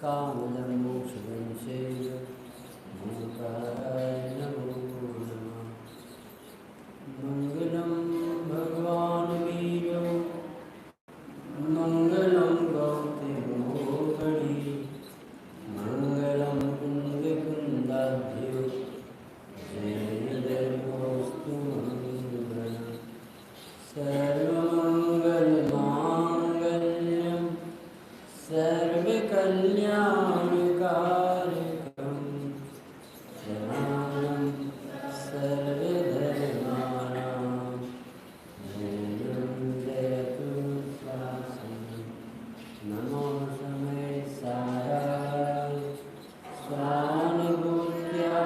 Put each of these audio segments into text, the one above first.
कामदं मोक्षविंशेय ओंकाराय नमो नमः। मंगलं भगवान् वीरो मंगलं गौतमोपरि मंगलं कुन्दकुन्दाभ्यो जयदेवोऽस्तु मंगलम्। सर्वमङ्गलमाङ्गल्यं सर्वकल्याणकारिकं शरणं सर्वधर्माणां जयं जयतु शासनं। नमो समयसाराय स्वानुभूत्या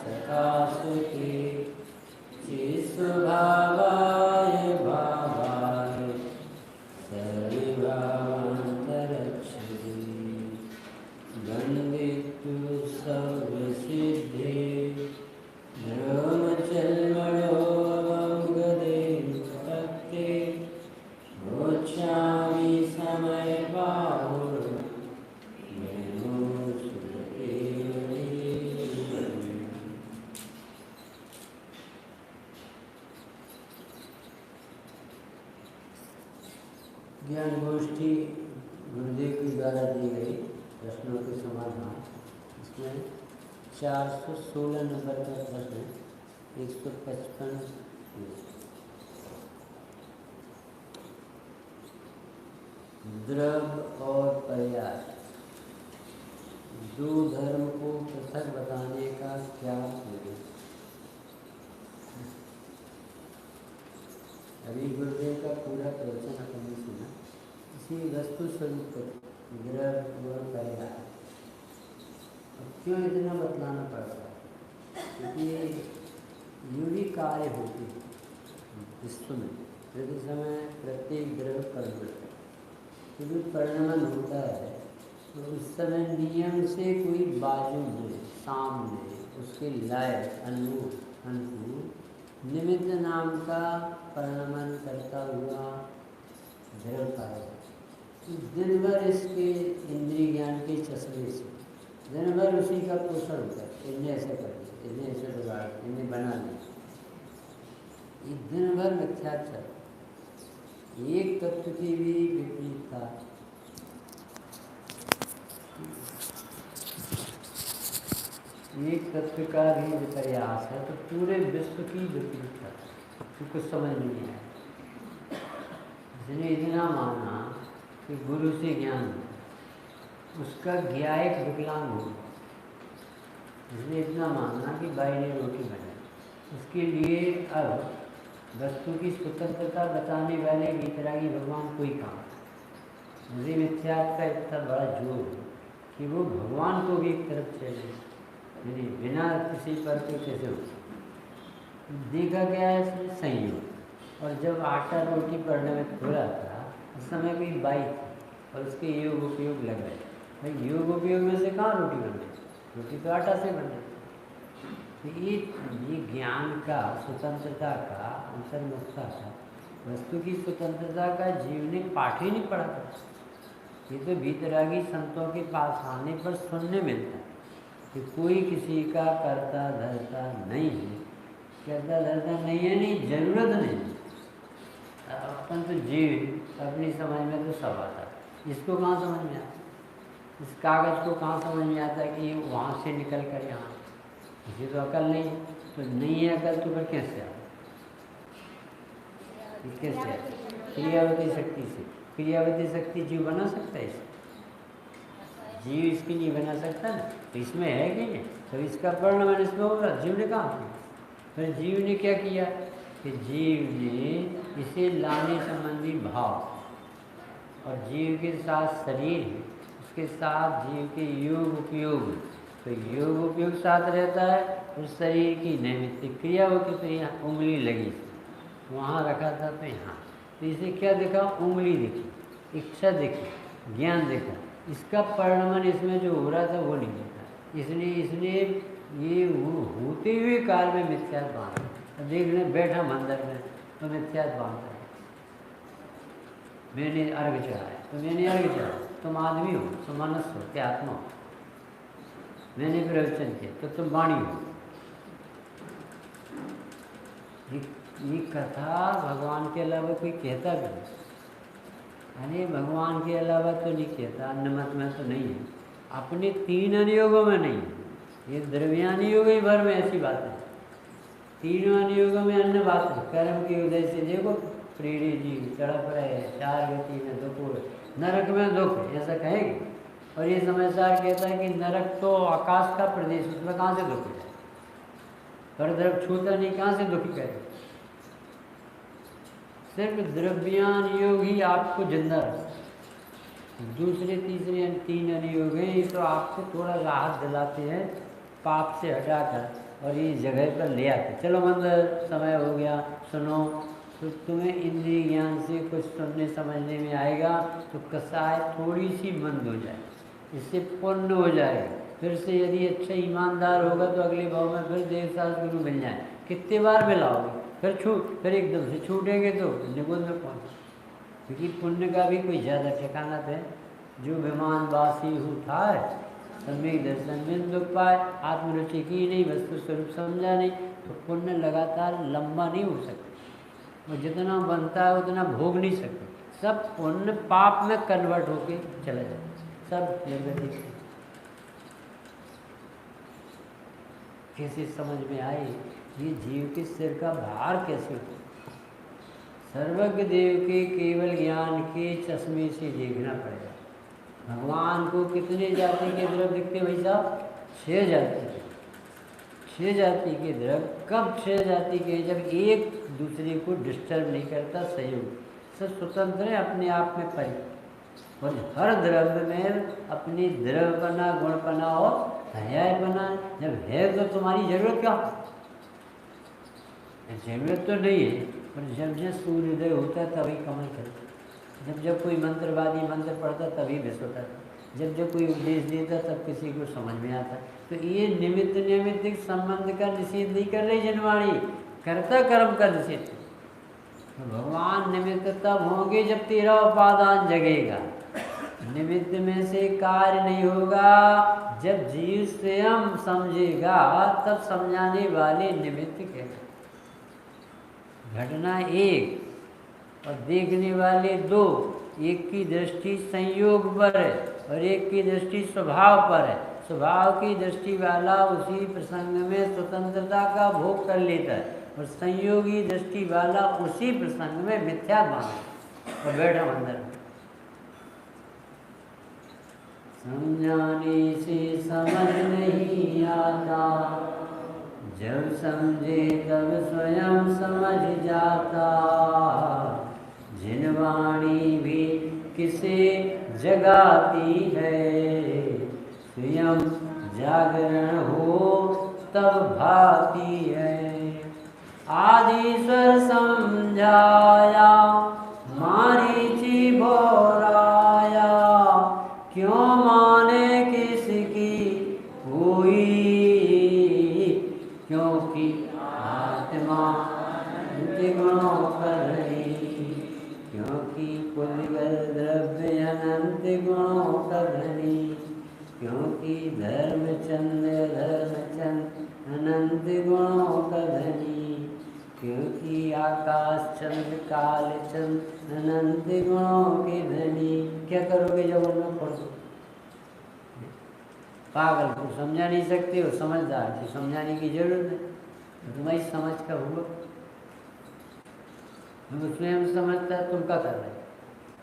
चकासुके चित्स्वभावाय भावाय सर्वभावान्तरक्षते वन्दितु सर्वसिद्धे ब्रह्मचर्मणोऽवगदे भक्ते रोचामि समयभावो ज्ञान गोष्ठी गुरुदेव के द्वारा दी गई प्रश्नों के समाधान। इसमें 416 नंबर का प्रश्न है। 155 द्रव्य और पर्याय दो धर्म को पृथक बताने का क्या मतलब? अभी गुरुदेव का पूरा प्रवचन अपन ने सुना। इसी वस्तु स्वरूप द्रव्य और पर्याय क्यों इतना बतलाना पड़ता है? क्योंकि यूं कार्य होती है विश्व में प्रति समय प्रत्येक द्रव्य परिवर्तन क्योंकि परिणमन होता है तो उस समय नियम से कोई बाजू में सामने उसके लायक अनुकूल निमित्त नाम का परिणमन करता हुआ द्रव्य कार्य दिन भर इसके इंद्रिय ज्ञान के चश्मे से दिन भर उसी का पोषण होता है। इन्हें ऐसे कर दिया, इन्हें ऐसे बिगाड़, इन्हें बना दिया, ये दिन भर मिथ्याचार। एक तत्व की भी विपरीतता, एक तत्व का भी विपर्यास है तो पूरे विश्व की विपरीतता कुछ समझ नहीं आया। इसने इतना माना कि गुरु से ज्ञान उसका ज्ञायक विकलांग हो, इसने इतना मानना कि भाई ने रोटी बनाई, उसके लिए अब वस्तु की स्वतंत्रता बताने वाले वितरागी भगवान कोई काम। मुझे मिथ्यात्व का इतना बड़ा जोर है कि वो भगवान को भी एक तरफ चले, यानी बिना किसी पर के कैसे हो। देखा गया है इसमें संयोग। और जब आटा रोटी पड़ने में हो रहा था उस समय कोई बाई थी और उसके योग उपयोग लग गए। भाई योग उपयोग में से कहाँ रोटी बन गई? रोटी तो आटा से बन गई। तो ये ज्ञान का स्वतंत्रता का अंतर्मुखता का वस्तु की स्वतंत्रता का जीव ने पाठ ही नहीं पढ़ा था। ये तो भीतरागी संतों के पास आने पर सुनने मिलता है कि कोई किसी का करता धरता नहीं है। करता धरता नहीं है, नहीं जरूरत नहीं। अपन तो जीव अपनी समझ में तो सब आता है। इसको कहाँ समझ में आता? इस कागज़ को कहाँ समझ में आता है कि ये वहाँ से निकल कर यहाँ? इसे तो अकल नहीं है। तो नहीं है अकल तो फिर कैसे आ? कैसे? क्रियावती शक्ति से। क्रियावती शक्ति जीव बना सकता है इसे? जीव इसकी नहीं बना सकता ना। तो इसमें है कि नहीं? तो इसका परिणाम इसमें होगा। जीव ने कहा फिर जीव ने क्या किया कि जीव ने इसे लाने संबंधी भाव और जीव के साथ शरीर है, उसके साथ जीव के योग उपयोग, तो योग उपयोग साथ रहता है और शरीर की नैमित्तिक क्रिया हो कि तो यहाँ उंगली लगी वहाँ रखा था तो यहाँ, तो इसे क्या देखा? उंगली दिखी, इच्छा दिखी, ज्ञान देखा। इसका परिणमन इसमें जो हो रहा था वो नहीं देखा। इसने ये होते हुए काल में मिथ्यात्व बांधा। देखने बैठा मंदिर में तो मिथ्यात्व बांधता है। मैंने अर्घ चढ़ाया, तो मैंने अर्घ चढ़ाया, तुम आदमी हो, तुम मनुष्य हो, क्या आत्मा हो। मैंने प्रवचन किया तो तुम वाणी हो। ये कथा भगवान के अलावा कोई कहता भी नहीं। अरे भगवान के अलावा तो नहीं कहता, अन्य मत में तो नहीं है, अपने 3 अनुयोगों में नहीं है। ये द्रव्यानी योग ही भर में ऐसी बात है, 3 अनुयोगों में अन्य बात है। कर्म के उदय से देखो प्रेरी जी तड़प रहे हैं, 4 गति में दुख हो, नरक में दुख है, ऐसा कहेंगे। और ये समझदार कहता है कि नरक तो आकाश का प्रदेश, उसमें कहाँ से दुख है, पर द्रव छूता नहीं, कहाँ से दुखी करे। सिर्फ द्रव्यान योग ही आपको जिंदा रखता। दूसरे तीसरे 3 अनुयोग हैं, ये तो आपको थोड़ा राहत दिलाते हैं पाप से हटाकर और ये जगह पर ले आते। चलो मंदिर समय हो गया, सुनो, तो तुम्हें इंद्रिय ज्ञान से कुछ सुनने समझने में आएगा, तो कसाय थोड़ी सी मंद हो जाए, इससे पुण्य हो जाएगा। फिर से यदि अच्छा ईमानदार होगा तो अगले भाव में फिर देव सास गुरु मिल जाए। कितने बार मिलाओगे, फिर एकदम से छूटेंगे तो निगुण में पहुँच। क्योंकि पुण्य का भी कोई ज़्यादा ठिकाना है। जो विमान वासी उठा है सम्यक दर्शन में दुख पाए, आत्मरुचि की नहीं, वस्तु स्वरूप समझा नहीं, तो पुण्य लगातार लंबा नहीं हो सकता। और जितना बनता है उतना भोग नहीं सकते। सब पुण्य पाप में कन्वर्ट होके चला जाए, सब निर्गतिक। कैसे समझ में आए ये जीव के सिर का भार कैसे हो। सर्वज्ञ देव के केवल ज्ञान के चश्मे से देखना पड़ेगा। भगवान को कितने जाति के द्रव्य दिखते भाई साहब? 6 जाति के। 6 जाति के द्रव्य कब 6 जाति के? जब एक दूसरे को डिस्टर्ब नहीं करता, सहयोग, सब स्वतंत्र है अपने आप में परे। और हर द्रव्य में अपनी द्रव्यपना, गुणपना और हयापना। जब है तो तुम्हारी जरूरत क्या? जरूरत तो नहीं है, पर जब जब सूर्योदय होता है तभी कमल करता, जब जब कोई मंत्रवादी मंत्र पढ़ता तभी विष होता था, जब जब कोई उपदेश देता तब किसी को समझ में आता। तो ये निमित्त निमित्त संबंध का निषेध नहीं कर रही जनवाणी, कर्ता कर्म का निषेध। तो भगवान निमित्त तब होंगे जब तेरा उपादान जगेगा। निमित्त में से कार्य नहीं होगा, जब जीव स्वयं समझेगा तब समझाने वाले निमित्त कहते। घटना एक और देखने वाले 2, एक की दृष्टि संयोग पर है और एक की दृष्टि स्वभाव पर है। स्वभाव की दृष्टि वाला उसी प्रसंग में स्वतंत्रता का भोग कर लेता है और संयोगी दृष्टि वाला उसी प्रसंग में मिथ्या मानता और बैठा अंदर। समझाने से समझ नहीं आता, जब समझे तब स्वयं समझ जाता। जिनवाणी भी किसे जगाती है, स्वयं जागरण हो तब भाती है। आदिस्वर समझाया, मारीची भोराया, क्यों माने किसकी कोई, क्योंकि आत्मा गुणों पर रही, क्योंकि कुलगल द्रव्य अनंत गुणों का धनी, क्योंकि धर्मचंद अनंत गुणों का धनी, क्योंकि आकाश चंद्र काल चंद्र अनंत गुणों के धनी। क्या करोगे जब उनमें पढ़ो? पागल को समझा नहीं सकते हो, समझदार को समझाने की जरूरत है। तो तुम्हारी समझ का हुआ, तुम स्वयं समझता है, तुम क्या कर रहे हो?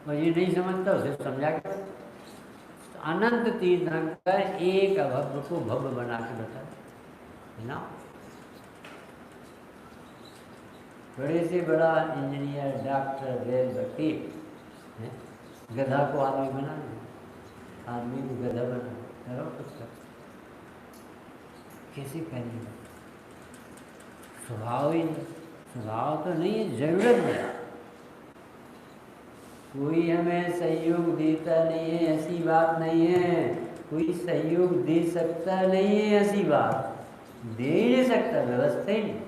और ये नहीं समझता उसे समझा के। तो अनंत तीर्थंकर एक अभव्य को भव्य बना के बता है ना। बड़े से बड़ा इंजीनियर, डॉक्टर, वैद्य, वकील, गधा को आदमी बना दे, आदमी को गधा बना करो कुछ कर, कैसे करेंगे? स्वभाव ही नहीं, स्वभाव तो नहीं है, जरूरत है। कोई हमें सहयोग देता नहीं है ऐसी बात नहीं है, कोई सहयोग दे सकता नहीं है ऐसी बात, दे ही नहीं सकता, व्यवस्था ही नहीं।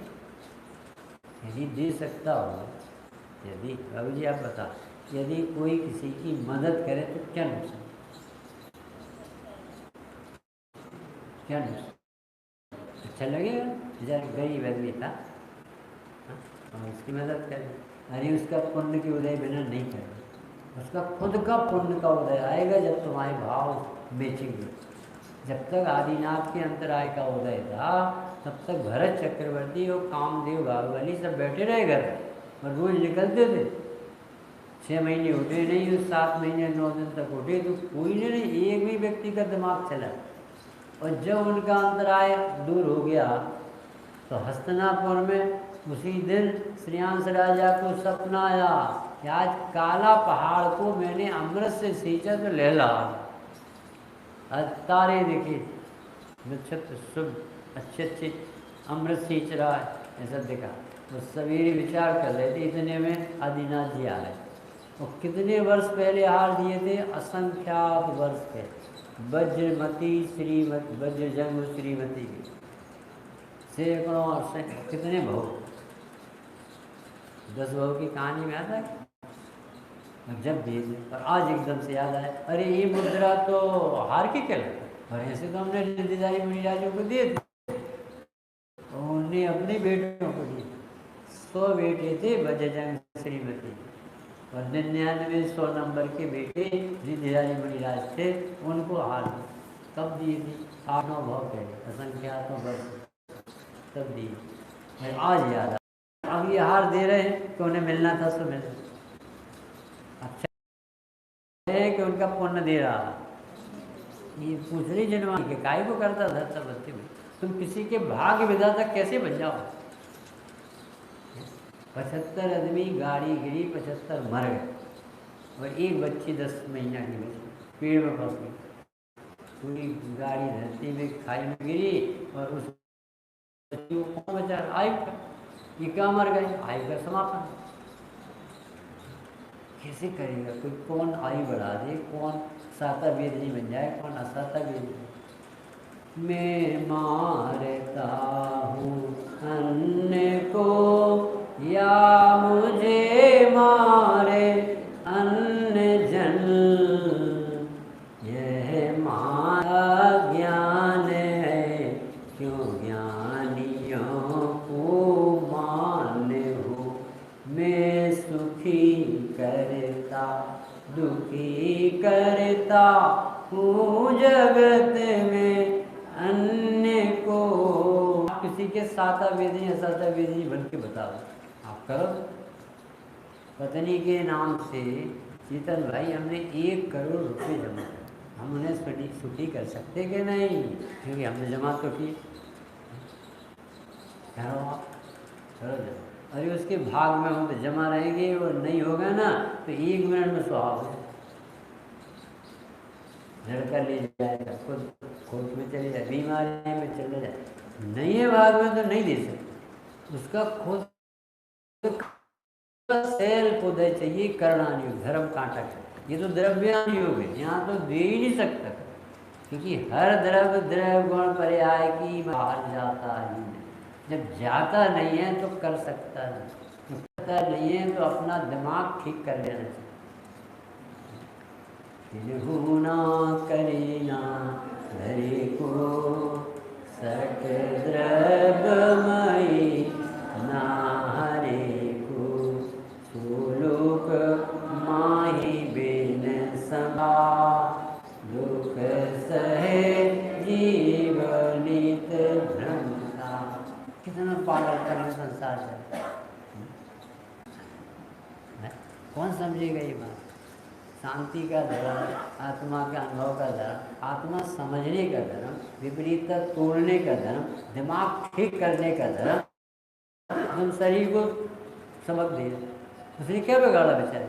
यदि दे सकता हो, यदि बाबू जी आप बता, यदि कोई किसी की मदद करे तो क्या नुकसान, क्या नुकसान? अच्छा लगेगा, बेचारा गरीब आदमी था, और उसकी मदद करें। अरे उसका पुण्य के उदय बिना नहीं करेगा, उसका खुद का पुण्य का उदय आएगा जब तुम्हारे भाव बेचेंगे। जब तक आदिनाथ के अंतराय का उदय था तब तक भरत चक्रवर्ती और कामदेव बाहुबली सब बैठे रहे घर और रोज निकलते थे। 6 महीने उठे नहीं, 7 महीने 9 दिन तक उठे तो कोई नहीं, एक भी व्यक्ति का दिमाग चला। और जब उनका अंतराय दूर हो गया तो हस्तिनापुर में उसी दिन श्रेयांश राजा को सपना आया कि आज काला पहाड़ को मैंने अमृत से सींचा तो लहला, आज तारे दिखे, नक्षत्र शुभ अच्छे अच्छे अमृत सींच रहा है, ऐसा देखा। तो सवेरे विचार कर रहे थे, इतने में आदिनाथ जी आ गए। और कितने वर्ष पहले हार दिए थे, असंख्यात वर्ष पहले, वज्रमती श्रीमती, वज्रजंग श्रीमती की सैकड़ों कितने भाव, 10 भाव की कहानी में आता है। जब भी पर आज एकदम से याद आया, अरे ये मुद्रा तो हार के क्या लगता, और ऐसे तो हमने रिद्धिधारी मुनिराजों को दिए थे, उन्हें अपने बेटों को दिए। 100 बेटे थे वज्रजंग श्रीमती और 99 100 नंबर के बेटे रिद्धिधारी मुनिराज थे, उनको हार तब दिए थे। 8-9 भाव पहले असंख्यातों वर्ष तब दिए। आज याद आ, अब ये हार दे रहे हैं कि उन्हें मिलना था सो मिलना। अच्छा है कि उनका पुण्य दे रहा। ये पूछरी जनवा के काय को करता था सबती में, तुम किसी के भाग्य विधाता कैसे बन जाओ। 75 आदमी गाड़ी गिरी, 75 मर गए और एक बच्ची 10 महीना की बची पेड़ में फंस गई। पूरी गाड़ी धरती में खाई में गिरी और उस बच्ची को कौन बचा, आयु का, ये क्या मर गए, आयु का समापन। कैसे करेगा कोई, कौन आयु बढ़ा दे, कौन साता वेदनी बन जाए, कौन असाता वेदनी। मैं मारता हूँ अन्य को या मुझे मारे अन्य जन, यह माया ज्ञान है क्यों ज्ञानियों को मान हो। मैं सुखी करता दुखी करता हूँ जगत में अन्य को। किसी के साता वेदनी असाता वेदनी बन के बताओ, आप करो। पत्नी के नाम से चेतन भाई हमने 1 करोड़ रुपए जमा किए, हम उन्हें सुखी कर सकते कि नहीं, क्योंकि हमने जमा तो की। करो आप, करो जमा। अरे उसके भाग में हो तो जमा रहेंगे, और नहीं होगा ना तो 1 मिनट में सुहाग हो, लड़का ले जाएगा, खुद कोर्ट में चले जाए, बीमारी में चले जाए, नहीं है भाग में तो नहीं दे सकते। उसका खुद सेल्फ उदय चाहिए, करणानी धर्म कांटा का, ये तो द्रव्यानी हो गए, यहाँ तो दे ही नहीं सकता, क्योंकि हर द्रव्य द्रव्य गुण पर्याय की बाहर जाता ही नहीं। जब जाता नहीं है तो कर सकता नहीं, करता नहीं है तो अपना दिमाग ठीक कर लेना चाहिए। ना करे ना हरे को सट द्रव्यमयी ना हरे को सुलोक माही बेन समा दुख सहे जीवनित भ्रमता। कितना पागल करने संसार है, कौन समझेगा ये बात। शांति का धर्म, आत्मा का अनुभव का धर्म, आत्मा समझने का धर्म, विपरीतता तोड़ने का धर्म, दिमाग ठीक करने का धर्म, हम शरीर को सबक दे, उसने क्या बिगाड़ा बेचारे।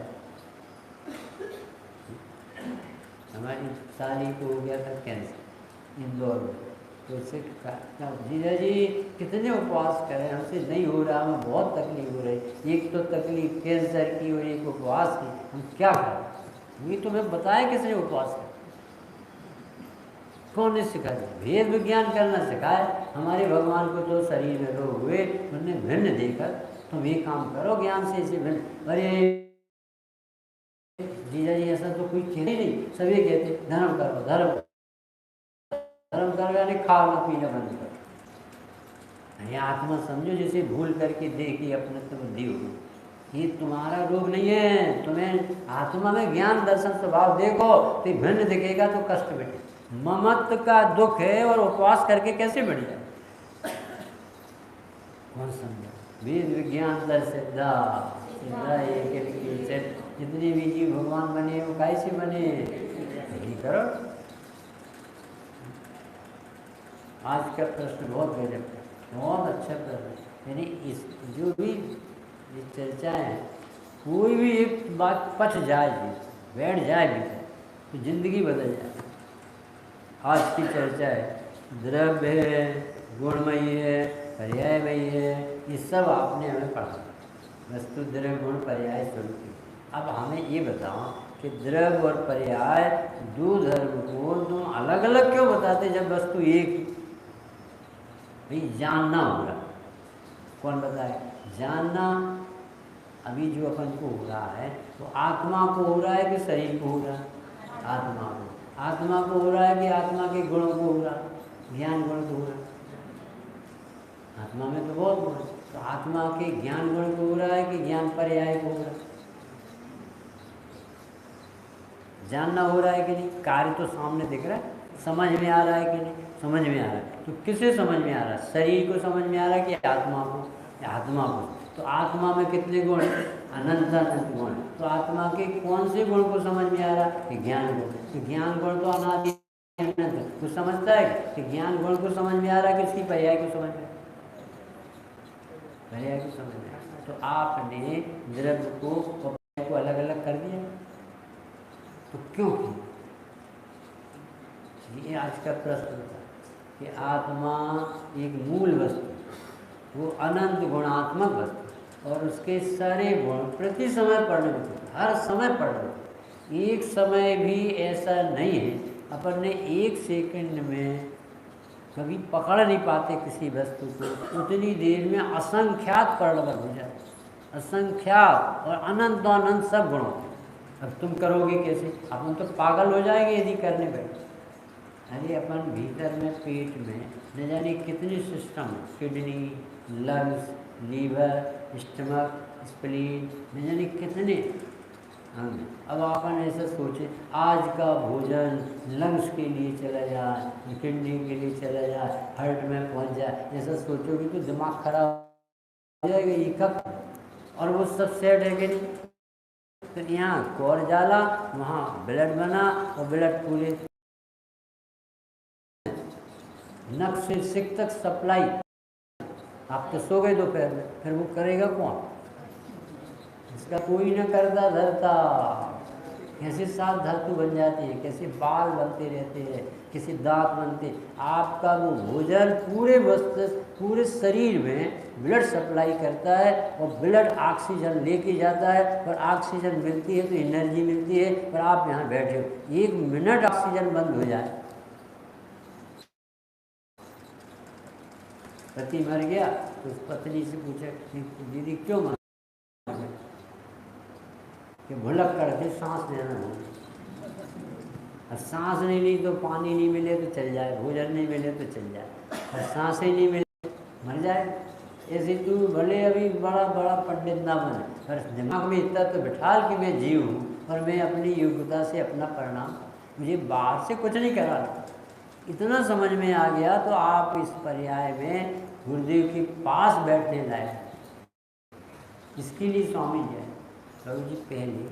हमारी साली को हो गया था कैंसर इंदौर में, तो उससे जीजा जी कितने उपवास करें, हमसे नहीं हो रहा, हमें बहुत तकलीफ हो रही, एक तो तकलीफ कैंसर की और एक उपवास की, हम क्या करें। ये तो मैं बताया किसने उपवास कर, कौन ने सिखाया, वेद विज्ञान करना सिखाया। हमारे भगवान को तो शरीर में रोग हुए, उन्हें भिन्न देकर तुम ये काम करो ज्ञान से इसे भिन्न। अरे जीजा जी ऐसा तो कोई कहते नहीं, सभी कहते धर्म करो धर्म धर्म करो यानी खाना पीना बंद करो। ये आत्मा समझो जैसे भूल करके देखी अपने तो बुद्धि होगी, ये तुम्हारा रोग नहीं है। तुम्हें आत्मा में ज्ञान दर्शन स्वभाव देखो तो भिन्न दिखेगा तो कष्ट बैठे। ममत्व का दुख है और उपवास करके कैसे बढ़ जाए, कौन समझा। वेद विज्ञान सिद्धा सिद्धा एक जितने भी जीव भगवान बने वो कैसे बने, यही करो। आज का प्रश्न बहुत गजब है, बहुत अच्छा प्रश्न। यानी इस जो भी चर्चा है, कोई भी एक बात पच जाए भी, बैठ जाए भी तो जिंदगी बदल जाए। आज की चर्चा है द्रव्य है, गुणमयी है, पर्यायमयी है, ये सब आपने हमें पढ़ा। वस्तु द्रव्य गुण पर्याय स्वरूप। अब हमें ये बताओ कि द्रव्य और पर्याय दो धर्म को तुम अलग अलग क्यों बताते जब वस्तु एक भाई जानना होगा। कौन बताए जानना। अभी जो अपन को हो रहा है तो आत्मा को हो रहा है कि शरीर को हो रहा है, आत्मा को। आत्मा को हो रहा है कि आत्मा के गुणों को हो रहा है, ज्ञान गुण को हो रहा है। आत्मा में तो बहुत गुण है, तो आत्मा के ज्ञान गुण को हो रहा है कि ज्ञान पर्याय को हो रहा है। जानना हो रहा है कि नहीं, कार्य तो सामने दिख रहा है, समझ में आ रहा है कि नहीं, समझ में आ रहा है। तो किसे समझ में आ रहा है, शरीर को समझ में आ रहा है कि आत्मा को, आत्मा को। तो आत्मा में कितने गुण हैं, अनंत अनंत गुण। तो आत्मा के कौन से गुण को समझ में आ रहा है कि ज्ञान गुण। तो ज्ञान गुण तो अनादि कुछ समझता है कि ज्ञान गुण को समझ में आ रहा है, किसकी पर्याय को समझ में, पर्याय को समझ में। तो आपने द्रव्य को अलग अलग कर दिया, तो क्यों किया? ये आज का प्रश्न था कि आत्मा एक मूल वस्तु, वो अनंत गुणात्मक वस्तु और उसके सारे गुण प्रति समय पढ़ने होते, हर समय पढ़ने। एक समय भी ऐसा नहीं है अपन ने एक सेकंड में कभी पकड़ नहीं पाते किसी वस्तु को, उतनी देर में असंख्यात पढ़ हो जाए, असंख्यात और अनंत अनंत सब गुण होते। अब तुम करोगे कैसे, अपन तो पागल हो जाएंगे यदि करने बैठे। अरे अपन भीतर में पेट में न जाने कितने system, kidney, lungs, liver, stomach, spleen, न जाने कितने अंग। अब अपन ऐसा सोचे आज का भोजन लंग्स के लिए चला जाए, किडनी के लिए चला जाए, हार्ट में पहुंच जाए, ऐसा सोचोगे तो दिमाग खराब हो जाएगा। ये कब, और वो सब सेट है कि नहीं। तो यहाँ कोर जाला, वहाँ ब्लड बना और ब्लड पूरे नक से सिक तक सप्लाई। आप तो सो गए दोपहर में, फिर वो करेगा कौन, इसका कोई न करता धरता। कैसे सात धातु बन जाती है, कैसे बाल बनते रहते हैं, कैसे दांत बनते। आपका वो भोजन पूरे वस्तु पूरे शरीर में ब्लड सप्लाई करता है और ब्लड ऑक्सीजन लेके जाता है, और ऑक्सीजन मिलती है तो एनर्जी मिलती है। और आप यहाँ बैठे हो, एक मिनट ऑक्सीजन बंद हो जाए, पति मर गया तो उस पत्नी से पूछे दीदी क्यों मर गया, कि भुलक करके सांस लेना हो। और सांस नहीं ली तो पानी नहीं मिले तो चल जाए, भोजन नहीं मिले तो चल जाए, और सांस ही नहीं मिले मर जाए। ऐसे तू भले अभी बड़ा बड़ा पंडित ना बने, पर दिमाग में इतना तो बिठाल कि मैं जीव हूँ और मैं अपनी योग्यता से अपना परिणाम, मुझे बाहर से कुछ नहीं करा। इतना समझ में आ गया तो आप इस पर्याय में गुरुदेव के पास बैठने लायक। इसके लिए स्वामी जी प्रभु जी पहले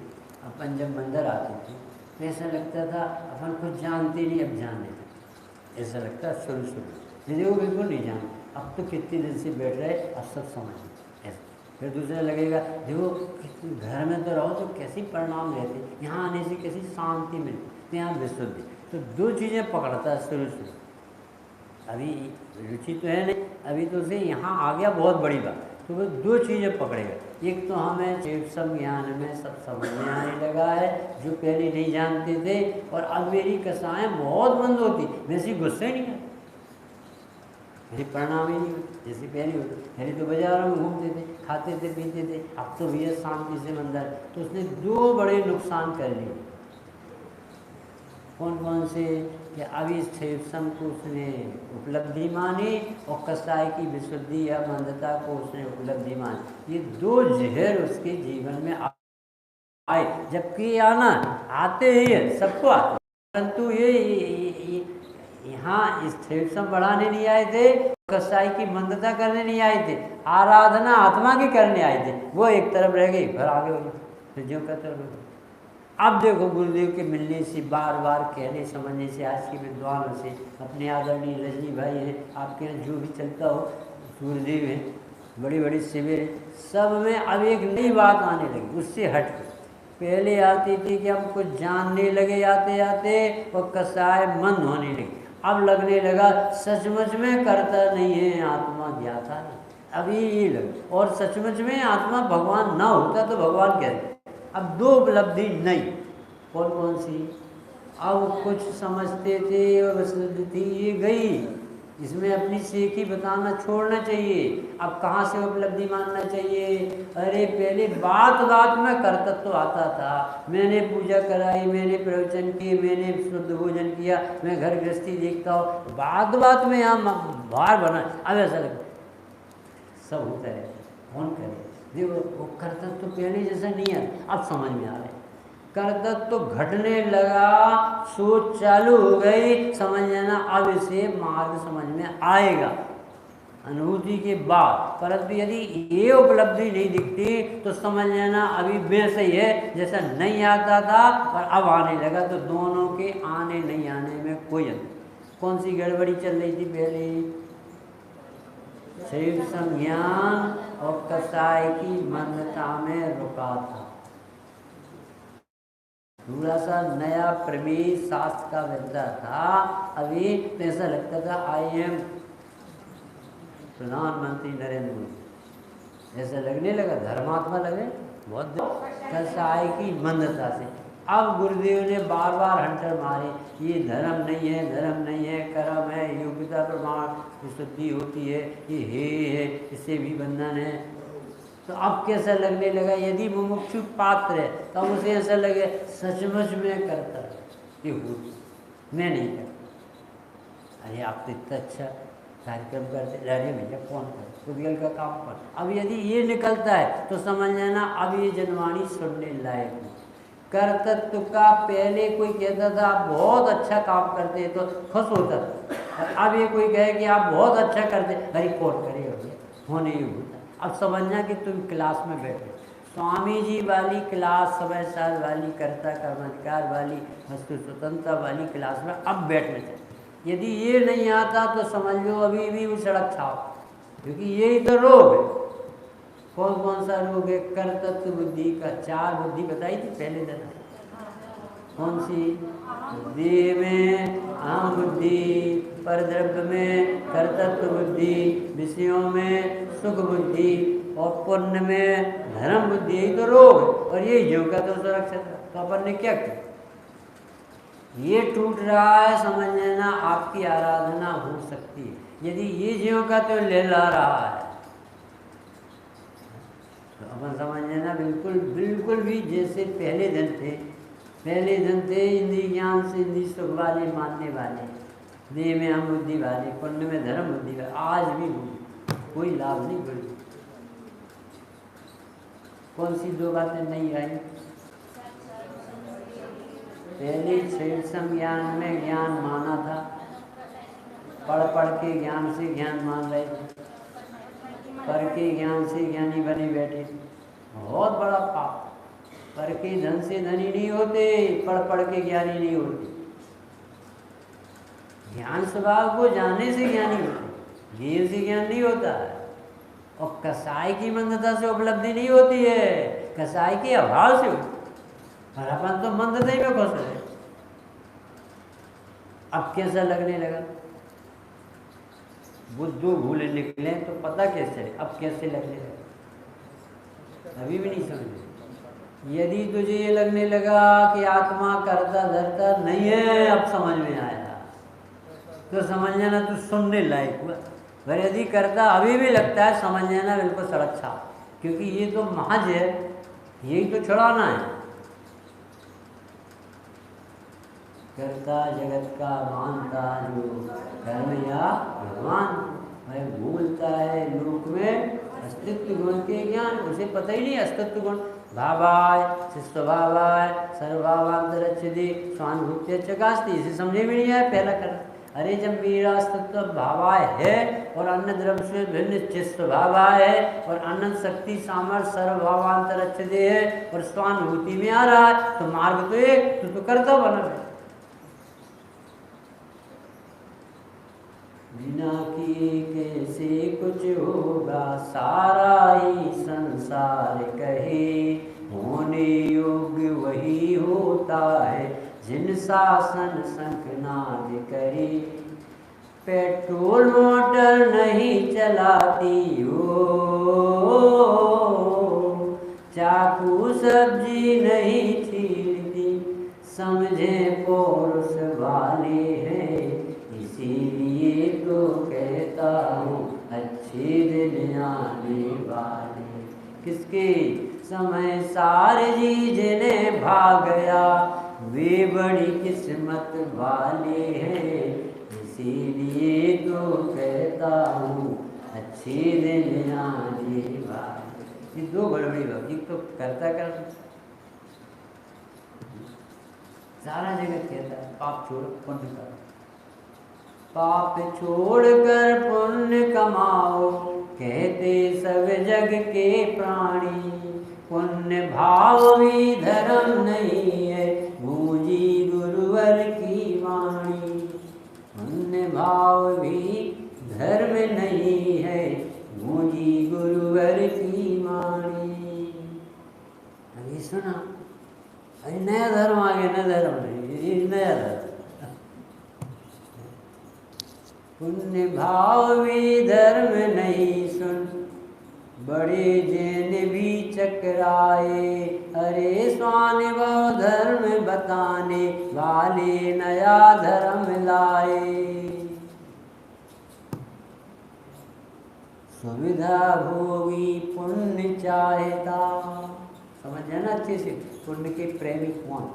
अपन जब मंदिर आते थे तो ऐसा लगता था अपन कुछ जानते नहीं, अब जान लेते, ऐसा लगता शुरू शुरू। देखो बिल्कुल नहीं जानते, अब तो कितने दिन से बैठ रहे, अब सब समझ ऐसा। फिर दूसरा लगेगा देखो घर में तो रहो तो कैसी परिणाम रहते, यहाँ आने से कैसी शांति मिलती, तो यहाँ विशुद्धि। तो दो चीज़ें पकड़ता है शुरू शुरू। अभी रुचि तो है नहीं, अभी तो उसे यहाँ आ गया बहुत बड़ी बात, तो वो दो चीज़ें पकड़ेगा। एक तो हमें सब ज्ञान में सब समझ में आने लगा है जो पहले नहीं जानते थे, और अब मेरी कसाएँ बहुत बंद होती, वैसी गुस्से नहीं है। पहले प्रणाम ही नहीं होते जैसे पहले होते। पहले तो बाजारों में घूमते थे, खाते थे, पीते थे, अब तो भैया शांति से मंदिर। तो उसने दो बड़े नुकसान कर लिए। कौन कौन से? कि अभी स्थेपसम को उसने उपलब्धि मानी और कसाई की विशुद्धि या मंदता को उसने उपलब्धि मानी। ये दो जहर उसके जीवन में आए, जबकि आना आते ही है, सबको आते, परंतु ये यहाँ स्थेपसम बढ़ाने नहीं आए थे, कसाई की मंदता करने नहीं आए थे, आराधना आत्मा की करने आए थे। वो एक तरफ रह गई, फिर आगे हो गई, फिर जो कहते रहो। अब देखो गुरुदेव के मिलने से, बार बार कहने समझने से, आज के विद्वानों से, अपने आदरणीय रजनी भाई हैं, आपके यहाँ जो भी चलता हो, गुरुदेव हैं, बड़ी बड़ी शिविर हैं, सब में अब एक नई बात आने लगी, उससे हट के। पहले आती थी कि हम कुछ जानने लगे आते आते और कसाय मंद होने लगे। अब लगने लगा सचमुच में करता नहीं है, आत्मा ज्ञाता नहीं। अभी ये लग, और सचमुच में आत्मा भगवान ना होता तो भगवान कहते। अब दो उपलब्धि नहीं। कौन कौन सी? अब कुछ समझते थे और थी, ये गई, इसमें अपनी सीखी बताना छोड़ना चाहिए। अब कहाँ से उपलब्धि मानना चाहिए? अरे पहले बात बात में कर्तव्य आता था, मैंने पूजा कराई, मैंने प्रवचन किए, मैंने शुद्ध भोजन किया, मैं घर गृहस्थी देखता हूँ, बात बात में यहाँ भार बना। अब ऐसा लगता सब होता है, कौन करे? देखो वो कर्तव्य तो पहले जैसा नहीं है, अब समझ में आ रहा है। कर्तव्य तो घटने लगा, सोच चालू हो गई, समझ लेना अब इसे मार्ग समझ में आएगा अनुभूति के बाद। परंतु यदि ये उपलब्धि नहीं दिखती तो समझ लेना अभी वैसे ही है जैसा नहीं आता था और अब आने लगा। तो दोनों के आने नहीं आने में कोई अंतर। कौन सी गड़बड़ी चल रही थी पहले? शरीर संज्ञान और कसाई की मंदता में रुका था। थोड़ा सा नया प्रवेश शास्त्र का विद्या था, अभी ऐसा लगता था आई एम प्रधानमंत्री नरेंद्र मोदी, ऐसा लगने लगा, धर्मात्मा लगे बहुत कसाई की मंदता से। अब गुरुदेव ने बार बार हंटर मारे, ये धर्म नहीं है, धर्म नहीं है, कर्म है, योग्यता प्रमाण शुद्धि होती है, ये है, इससे भी बंधन है। तो अब कैसा लगने लगा? यदि मुमुक्षु पात्र है तो उसे ऐसा लगे सचमुच में करता है, ये हो मैं नहीं करता। अरे आप तो इतना अच्छा कार्यक्रम करते, अरे भैया कौन करे, खुदगल का काम कर। अब यदि ये निकलता है तो समझ लेना अब ये जनवाणी सुनने लायक है। कर्तृत्व का पहले कोई कहता था आप बहुत अच्छा काम करते हैं तो खुश होता था, अब ये कोई कहे कि आप बहुत अच्छा करते, अरे कौन करेगा भैया, होने ही होता। अब समझना कि तुम क्लास में बैठे, स्वामी जी वाली क्लास, समय साल वाली, कर्ता कर्माधिकार वाली, वस्तु स्वतंत्रता वाली क्लास में अब बैठना चाहिए। यदि ये नहीं आता तो समझ लो अभी भी वो सड़क छाप, क्योंकि यही तो रोग है। कौन कौन सा रोग है? कर्तृत्व बुद्धि का। चार बुद्धि बताई थी पहले दिन। कौन सी? देह में अहम बुद्धि, परद्रव्य में कर्तृत्व बुद्धि, विषयों में सुख बुद्धि और पुण्य में धर्म बुद्धि। यही तो रोग है और ये जीव का तो सुरक्षित। तो अपन ने क्या किया? ये टूट रहा है, समझ लेना आपकी आराधना हो सकती है। यदि ये जीव का तो ले ला रहा है तो अपन समझ लेना बिल्कुल बिल्कुल भी जैसे पहले दिन थे, पहले दिन थे इंद्रिय ज्ञान से इंद्रिय सुख वाले मानने वाले, देह में हम बुद्धि वाले, पुण्य में धर्म बुद्धि वाले, आज भी कोई लाभ नहीं बढ़ी। कौन सी दो बातें नहीं आई? पहले क्षेत्र ज्ञान में ज्ञान माना था, पढ़ पढ़ के ज्ञान से ज्ञान मान रहे थे, पढ़ के ज्ञान से ज्ञानी बने बैठे। बहुत बड़ा पाप। पढ़ के धन से धनी नहीं होते, पढ़ पढ़ के ज्ञानी नहीं होते। ज्ञान स्वभाव को जानने से ज्ञानी होते, ज्ञान से ज्ञान नहीं होता है। और कसाई की मंदता से उपलब्धि नहीं होती है, कसाई के अभाव से होती। और अपन तो मंदता ही में खुश रहे। अब कैसा लगने लगा? बुद्धू भूले निकले तो पता कैसे? अब कैसे लगने लगा? अभी भी नहीं समझे। यदि तुझे ये लगने लगा कि आत्मा करता धरता नहीं है, अब समझ में आया तो समझ लेना तू सुनने लायक हुआ। पर यदि कर्ता अभी भी लगता है, समझ लेना बिल्कुल सड़क छाप, क्योंकि ये तो महज है, यही तो छुड़ाना है। कर्ता जगत का मानता जो कर्म या भगवान, भाई भूलता है लोक में अस्तित्व गुण के ज्ञान, उसे पता ही नहीं अस्तित्व गुण। भावाय शिष्टभावाय सर्वभावांतरच्छेदे स्वानुभूत्य चकास्ति, इसे समझे भी नहीं है पहला कर। अरे जब मेरा अस्तित्व भावाय है और अन्य द्रव्य से भिन्न चिस्त भावाय है और अनंत शक्ति सामर्थ्य सर्वभावांतरच्छेदे है और स्वानुभूति में आ रहा है, तो मार्ग तो एक, तो करता बना है। बिना किए कैसे कुछ होगा, सारा ही संसार कहे, होने योग्य वही होता है जिन शासन शंखनाद करे। पेट्रोल मोटर नहीं चलाती हो, चाकू सब्जी नहीं छीलती, समझे पौरुष वाले हैं, इसीलिए तो कहता हूँ अच्छे दिन आने वाले। किसके? समय सार जी जिन्हें भाग गया, वे बड़ी किस्मत वाले हैं, इसीलिए तो कहता हूँ अच्छे दिन आने वाले। ये दो गड़बड़ी भक्ति तो करता कर सारा जगत कहता है पाप छोड़ पुण्य करो, पाप छोड़कर पुण्य कमाओ, कहते सब जग के प्राणी। पुण्य भाव भी धर्म नहीं है, गूंजी गुरुवर की वाणी। पुण्य भाव भी धर्म नहीं है, गूंजी गुरुवर की वाणी। अभी सुना, अरे नया धर्म आ गया, नया धर्म नहीं, ये नया धर्म। पुण्य भाव भी धर्म नहीं, सुन बड़े जैन भी चकराए, अरे स्वानुभव धर्म बताने वाले नया धर्म लाए। सुविधा भोगी पुण्य चाहता, समझ जाना अच्छे से, पुण्य के प्रेमी कौन?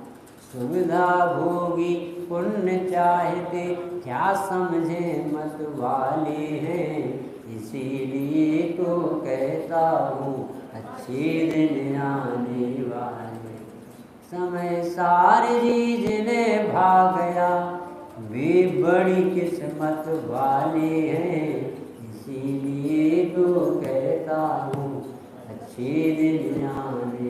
सुविधा भोगी पुण्य चाहते, क्या समझे मत वाले हैं, इसीलिए तो कहता हूँ अच्छे दिन आने वाले। समय सारे जी जिन्हें भाग गया, वे बड़ी किस्मत वाले हैं, इसीलिए तो कहता हूँ अच्छे दिन आने।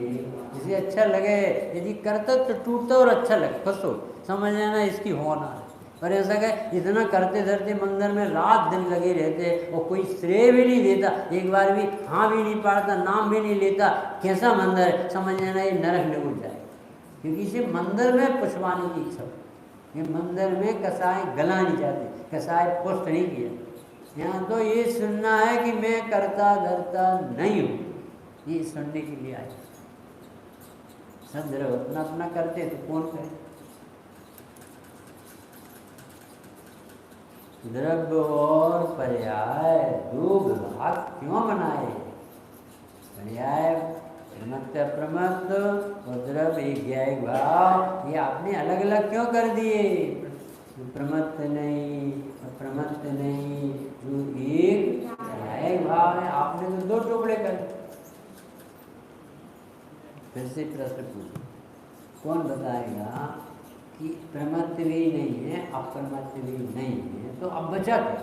इसे अच्छा लगे, यदि करते तो टूटता और अच्छा लगे, खुश हो, समझ लेना इसकी होना है। पर ऐसा कहे इतना करते धरते मंदिर में रात दिन लगे रहते और कोई श्रेय भी नहीं देता, एक बार भी हाँ भी नहीं पाड़ता, नाम भी नहीं लेता, कैसा मंदिर है, समझ लेना ये नरक में घुस जाए। क्योंकि इसे मंदिर में पुष्पाने की इच्छा, ये मंदिर में कसाई गला नहीं जाते, कसाई पुष्ट नहीं किया। यहाँ तो ये सुनना है कि मैं करता धरता नहीं हूँ, ये सुनने के लिए आए। सब जरा अपना अपना करते तो कौन करे। द्रव्य और पर्याय दो विभाग क्यों बनाए? पर्याय प्रमत्त प्रमत्त और द्रव्य एक ज्ञायिक भाव, ये आपने अलग अलग क्यों कर दिए? प्रमत्त नहीं और प्रमत्त नहीं, जो एक ज्ञायिक भाव है आपने तो दो टुकड़े कर। फिर से प्रश्न पूछो, कौन बताएगा कि प्रमत्त भी नहीं है अप्रमत्त भी नहीं है, तो अब बचा क्या?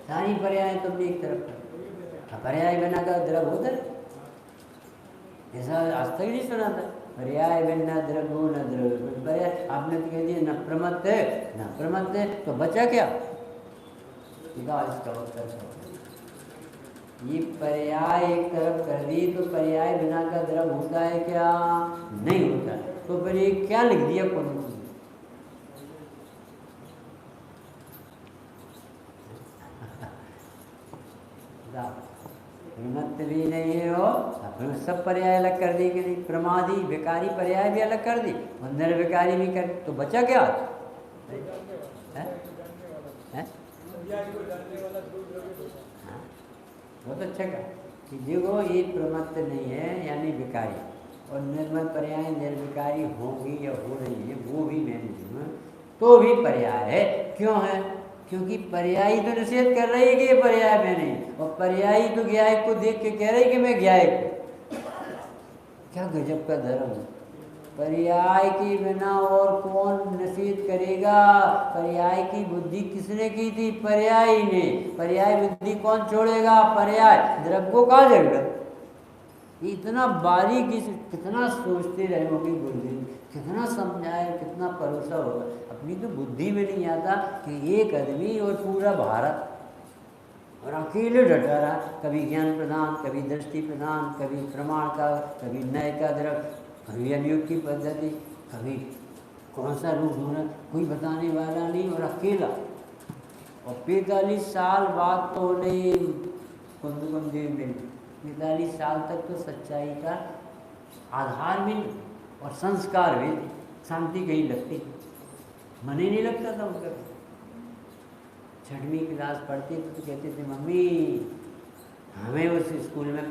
सारी पर्याय तुमने एक तरफ कर, पर्याय बिना का द्रव्य होता है, ऐसा आज तक नहीं सुना था। पर्याय बिना द्रव्य न द्रव्य, पर्याय आपने तो कह दिया न प्रमत्त है न प्रमत्त है, तो बचा क्या? इसका उत्तर ये पर्याय एक तरफ कर दी, तो पर्याय बिना का द्रव्य होता है क्या? नहीं होता है, तो फिर ये क्या लिख दिया? कौन प्रमत्त भी नहीं है और सब पर्याय अलग कर दी कि नहीं? प्रमादी विकारी पर्याय भी अलग कर दी, मंदिर विकारी भी कर, तो बचा क्या? है? हाँ, बहुत अच्छा कहा कि देखो ये प्रमत्त नहीं है यानी विकारी, और निर्मल पर्याय निर्विकारी होगी या हो रही है वो भी मैं नहीं हूँ, तो भी पर्याय है। क्यों है? क्योंकि पर्यायी तो निषेध कर रही है कि ये पर्याय मैं नहीं, और पर्यायी तो ज्ञायक को देख के कह रही है कि मैं ज्ञायक हूँ। क्या गजब का धर्म है। पर्याय के बिना और कौन निषेध करेगा? पर्याय की बुद्धि किसने की थी? पर्यायी ने। पर्याय बुद्धि कौन छोड़ेगा? पर्याय। द्रव्य को कहाँ जरूरत? इतना बारीकी से कितना सोचते रहे होगी गुरुजी, कितना समझाए, कितना भरोसा होगा। अपनी तो बुद्धि में नहीं आता कि एक आदमी और पूरा भारत और अकेले डटा रहा, कभी ज्ञान प्रदान, कभी दृष्टि प्रदान, कभी प्रमाण का, कभी न्याय का द्रव, कभी अनुयोग की पद्धति, कभी कौन सा रूप होना कोई बताने वाला नहीं, और अकेला। और 45 साल बाद तो उन्हें कुंदकुंद देव मिली। 45 साल तक तो सच्चाई का आधार भी और संस्कार भी, शांति कहीं लगती, मन ही नहीं लगता था उनका। 6वीं क्लास पढ़ते थे तो कहते थे मम्मी हमें उस स्कूल में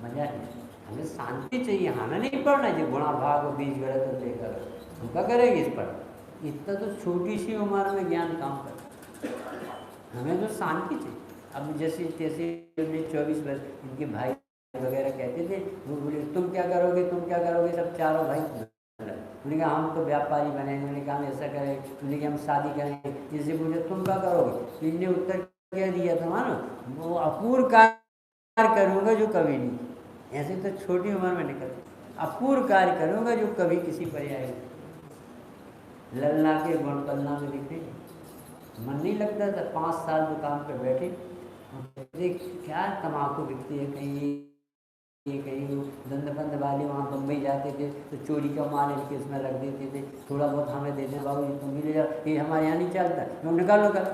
मजा नहीं, हमें शांति चाहिए, हमें नहीं पढ़ना है गुणा भाग और बीज गलत और लेकर हम क्या करेंगे इस पर। इतना तो छोटी सी उम्र में ज्ञान काम कर, हमें तो शांति चाहिए। अब जैसे 24 वर्ष इनके भाई वगैरह कहते थे, वो बोले तुम क्या करोगे, तुम क्या करोगे, सब चारों भाई। उन्होंने कहा हम तो व्यापारी बने, उन्होंने कहा हम ऐसा करें, उन्होंने कहा हम शादी करेंगे। जिससे पूछे तुम क्या करोगे, तो इनने उत्तर क्या दिया था मानो, वो अपूर्व कार्य करूँगा जो कभी नहीं। ऐसे तो छोटी उम्र में निकल, अपूर्व कार्य करूँगा जो कभी किसी पर्याय लल्ला के गुण पन्ना में दिखे। मन नहीं लगता था। 5 साल दुकान पर बैठे, क्या तम्बाकू बिकती है, कहीं कहीं दंदबंद वाले वहाँ बम्बई जाते थे तो चोरी का माल इनके उसमें रख देते थे, थोड़ा बहुत हमें दे दें बाबू जी तुम भी ले जाओ, ये हमारे यहाँ नहीं चलता, तुम निकालो कर।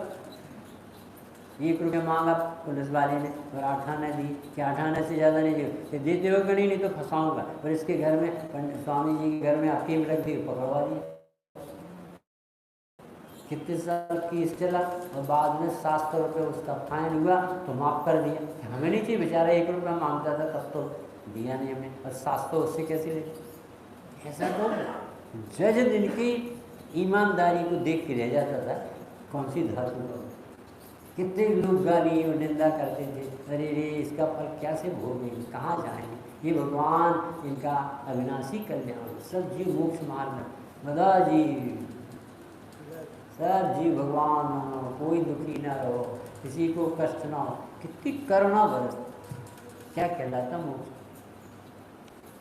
1 रुपया मांगा पुलिस वाले ने और 8 आना दी, कि 8 आना से ज़्यादा नहीं दिए, देते हो कि नहीं तो फंसाऊँगा। और इसके घर में पंडित स्वामी जी के घर में अफीम रख दी, पकड़वा दी। कितने साल केस चला और बाद में 700 रुपये उसका फाइन हुआ तो माफ़ कर दिया। हमें नहीं चाहिए, बेचारा 1 रुपया मांगता था तब तो दिया नहीं हमें, और 700 उससे कैसे ले। ऐसा तो जज दिन की ईमानदारी को देख के रह जाता था, कौन सी धर्म। कितने लोग गाली और निंदा करते थे, अरे रे इसका फल कैसे भोगेंगे, कहाँ जाएंगे। ये भगवान इनका अविनाशी कल्याण, सब जीव मोक्ष मार्ग बता जी, सब जीव भगवान हो, कोई दुखी ना रहो, किसी को कष्ट ना हो। कितनी करुणा बरस, क्या कहलाता मोक्ष।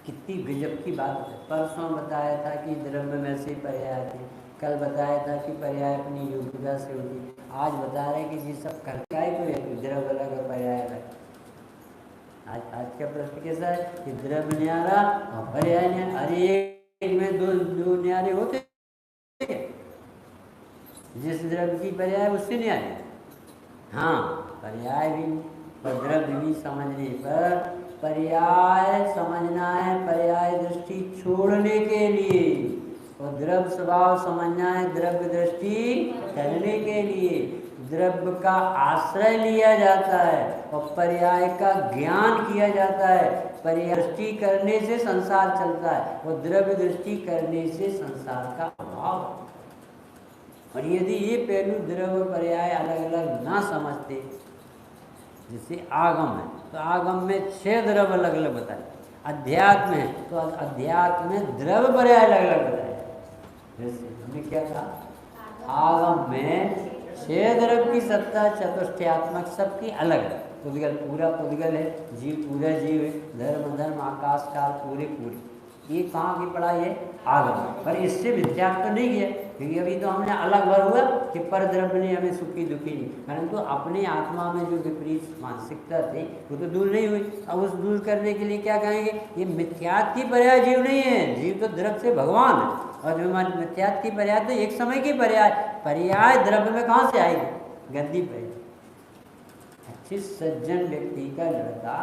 कितनी गजब की बात है। परसों बताया था कि द्रव्य में से पर्याय थे, कल बताया था कि पर्याय अपनी योग्यता से होती, आज बता रहे कि ये सब करता है तो द्रव्य अलग और पर्याय अलग। आज का प्रश्न कैसा है कि द्रव्य न्यारा और पर्याय न्यारा, अरे एक में दो न्यारे होते, जिस द्रव्य की पर्याय उससे न्याय। हाँ पर्याय भी और द्रव्य भी समझने पर, पर्याय समझना है पर्याय दृष्टि छोड़ने के लिए, और द्रव्य स्वभाव समझना है द्रव्य दृष्टि करने के लिए। द्रव्य का आश्रय लिया जाता है और पर्याय का ज्ञान किया जाता है। पर्याय दृष्टि करने से संसार चलता है और द्रव्य दृष्टि करने से संसार का अभाव। और यदि ये पहलू द्रव्य पर्याय अलग अलग ना समझते, जैसे आगम है तो आगम में 6 द्रव्य अलग अलग बताए, अध्यात्म है तो अध्यात्म में द्रव्य पर्याय अलग अलग बताए। जैसे हमने क्या कहा, आगम में 6 द्रव्य की सत्ता चतुष्टयात्मक सबकी अलग है। पुद्गल पूरा पुद्गल है, जीव पूरा जीव है, धर्म धर्म आकाश काल पूरे पूरे। ये कहाँ की पढ़ाई है, आगम। पर इससे विद्यार्थ तो नहीं किया, क्योंकि अभी तो हमने अलग भर हुआ कि पर द्रव्य ने हमें सुखी दुखी नहीं, परंतु अपने आत्मा में जो विपरीत मानसिकता थी वो तो दूर नहीं हुई। अब उस दूर करने के लिए क्या कहेंगे, ये मिथ्यात्व की पर्याय जीव नहीं है, जीव तो द्रव्य से भगवान है। और जो मिथ्यात्व की पर्याय तो एक समय की पर्याय, पर्याय द्रव्य में कहाँ से आएगी, गंदी पर्याय। अच्छे सज्जन व्यक्ति का लड़का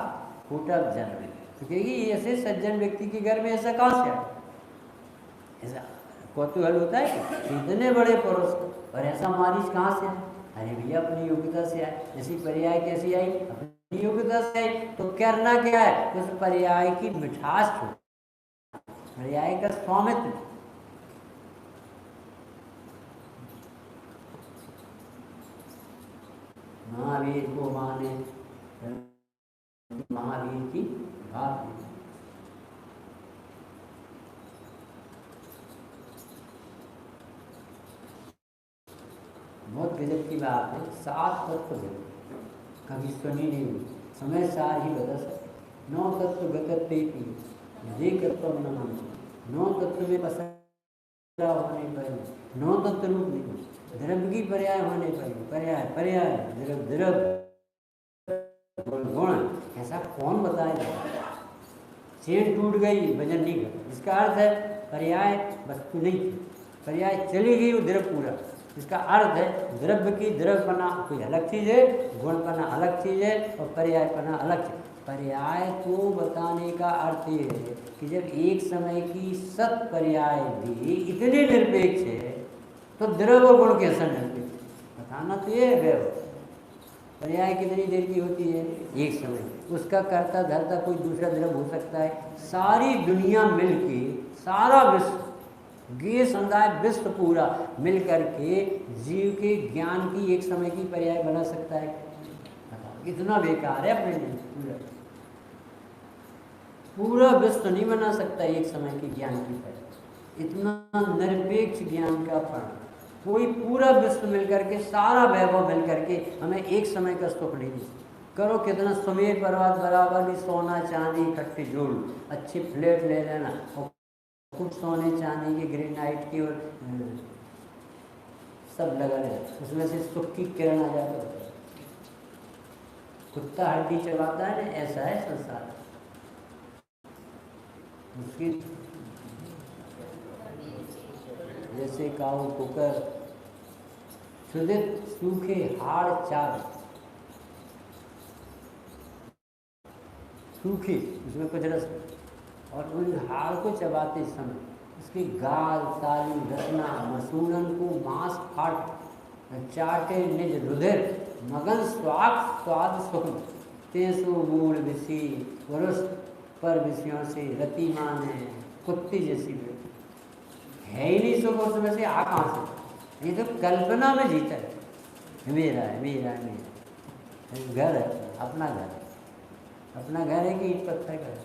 फूटा जन्म, क्योंकि ऐसे सज्जन व्यक्ति के घर में ऐसा कहाँ से आए, ऐसा कौतूहल होता है कि इतने बड़े पुरुष और ऐसा मारिच कहाँ से है। अरे भैया अपनी योग्यता से आए, जैसी पर्याय कैसी आई, अपनी योग्यता से आई, तो करना क्या है, उस पर्याय की मिठास छो, पर्याय का स्वामित्व। महावीर को माने, महावीर की बात। बहुत गजब की बात है, 7 तत्व कभी सुनी नहीं हुई, समय सार ही बदल सकते। 9 तत्व गतते की जे तत्व न मान, 9 तत्व में पसरा होने पर 9 तत्व रूप नहीं, द्रव्य की पर्याय होने पर पर्याय पर्याय द्रव्य द्रव्य गुण, ऐसा कौन बताएगा। चेन टूट गई, वजन नहीं घटा, इसका अर्थ है पर्याय वस्तु नहीं थी, पर्याय चली गई, वो द्रव्य पूरा। इसका अर्थ है द्रव्य की द्रव्यपना कोई अलग चीज़ है, गुणपना अलग चीज़ है, और पर्यायपना अलग चीज़। पर्याय को बताने का अर्थ ये है कि जब एक समय की सत पर्याय भी इतने निरपेक्ष है, तो द्रव्य और गुण कैसा निरपेक्ष, बताना तो ये है। पर्याय कितनी देर की होती है, एक समय, उसका कर्ता धर्ता कोई दूसरा द्रव्य हो सकता है। सारी दुनिया मिलके, सारा विश्व, ये समुदाय विश्व पूरा मिल करके जीव के ज्ञान की एक समय की पर्याय बना सकता है। कितना बेकार है अपने लिए, पूरा विश्व नहीं बना सकता एक समय की ज्ञान की पर्याय। इतना निरपेक्ष ज्ञान का फल कोई पूरा विश्व मिलकर के, सारा वैभव मिल करके हमें एक समय का सुख नहीं दे। करो कितना सुमेर पर्वत बराबर भी सोना चांदी इकट्ठे जोड़, अच्छी प्लेट ले लेना और कुछ सोने चांदी की ग्रेनाइट की और सब लगा ले, उसमें से सुख की किरण आ जाता है। कुत्ता हड्डी चबाता है ना, ऐसा है संसार। उसकी जैसे काऊ कुकर शुद्धित सूखे हाड़ चार, सूखे, उसमें कुछ रस, और उन हाड़ को चबाते समय उसकी गाल ताली रचना मसूनन को मांस फाट चाटे निज रुधिर मगन स्वाद सुख तेसु मूल विषी वरुष पर विषयों से रतिमान है कुत्ती जैसी है ही नहीं सुख, उसमें से आ कहाँ से, ये तो कल्पना में जीता है। मेरा है मेरा है मेरा घर है, अपना घर है, अपना घर है कि ईट पत्थर का है,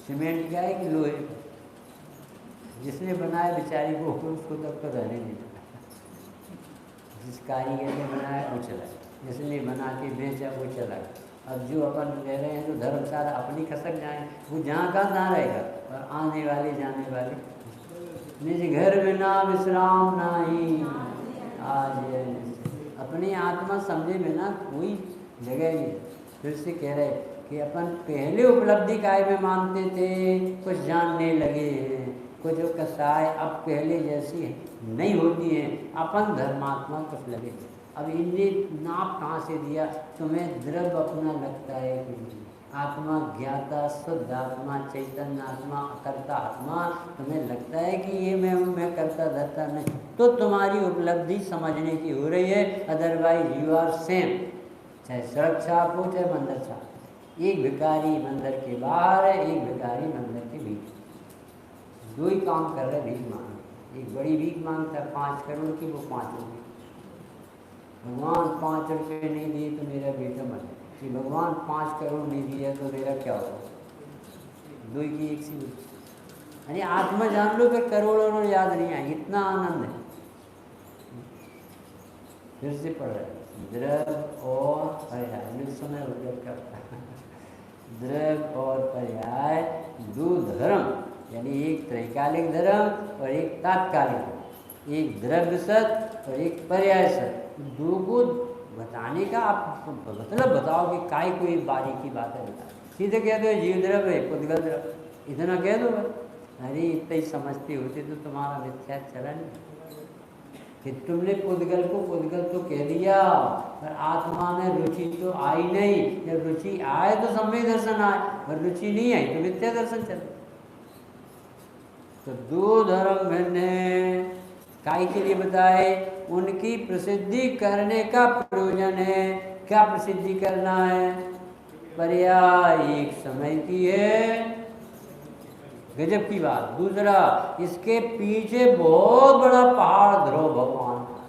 सीमेंट का है कि लोहे का, जिसने बनाया बेचारी को उसको तब तो रहने नहीं देता। जिस कारीगर ने बनाया वो चला, जिसने बना के बेचा वो चला। अब जो अपन रह रहे हैं तो धर्मशाला अपनी खसक जाए, वो जहाँ का ना रहेगा, और आने वाले जाने वाले निज घर में ना विश्राम नाही आज, अपनी आत्मा समझे बिना कोई जगह नहीं। फिर से कह रहे कि अपन पहले उपलब्धि काय में मानते थे, कुछ जानने लगे हैं, कुछ कसाय अब पहले जैसी नहीं होती है, अपन धर्मात्मा कुछ लगे। अब इनने नाप कहाँ से दिया, तुम्हें द्रव्य अपना लगता है कि नहीं, आत्मा ज्ञाता शुद्ध आत्मा चैतन्य आत्मा अकर्ता आत्मा, तुम्हें लगता है कि ये मैं करता धरता नहीं, तो तुम्हारी उपलब्धि समझने की हो रही है। अदरवाइज यू आर सेम, चाहे सड़क छाप हो चाहे मंदिर छाप। एक भिखारी मंदिर के बाहर है, एक भिखारी मंदिर के भीतर, दो ही काम कर रहे भीख मांग। एक बड़ी भीख मांगता है 5 करोड़ की, वो 5 रुपये। भगवान 5 रुपये नहीं दिए तो मेरा बेटा मर जाए, कि भगवान 5 करोड़ नहीं दिया तो मेरा क्या होगा। दो ही की एक सी। अरे आत्मा जान लो फिर करोड़ों याद नहीं आए, इतना आनंद है। फिर से पढ़ रहे द्रव्य और पर्याय, मिल समय उद्योग करता है। द्रव्य और पर्याय दो धर्म, यानी एक त्रैकालिक धर्म और एक तात्कालिक, एक द्रव्य सत और एक पर्याय सत। दो को बताने का आप मतलब बताओ कि काय कोई बारीकी बात है, बता सीधे कह दो जीव द्रव्य है पुद्गल द्रव्य, इतना कह दो। अरे इतना ही समझते होते तो तुम्हारा मिथ्या चला नहीं कि तुमने पुद्गल को पुद्गल तो कह दिया, पर आत्मा में रुचि तो आई नहीं। जब रुचि आए तो सम्यक दर्शन आए, और रुचि नहीं आई तो मिथ्या दर्शन चले। तो दो धर्म भिन्न है, काहे के लिए बताए? उनकी प्रसिद्धि करने का प्रयोजन है। क्या प्रसिद्धि करना है? पर्याय एक समय की है, गजब की बात। दूसरा, इसके पीछे बहुत बड़ा पहाड़ ध्रुव भगवान का।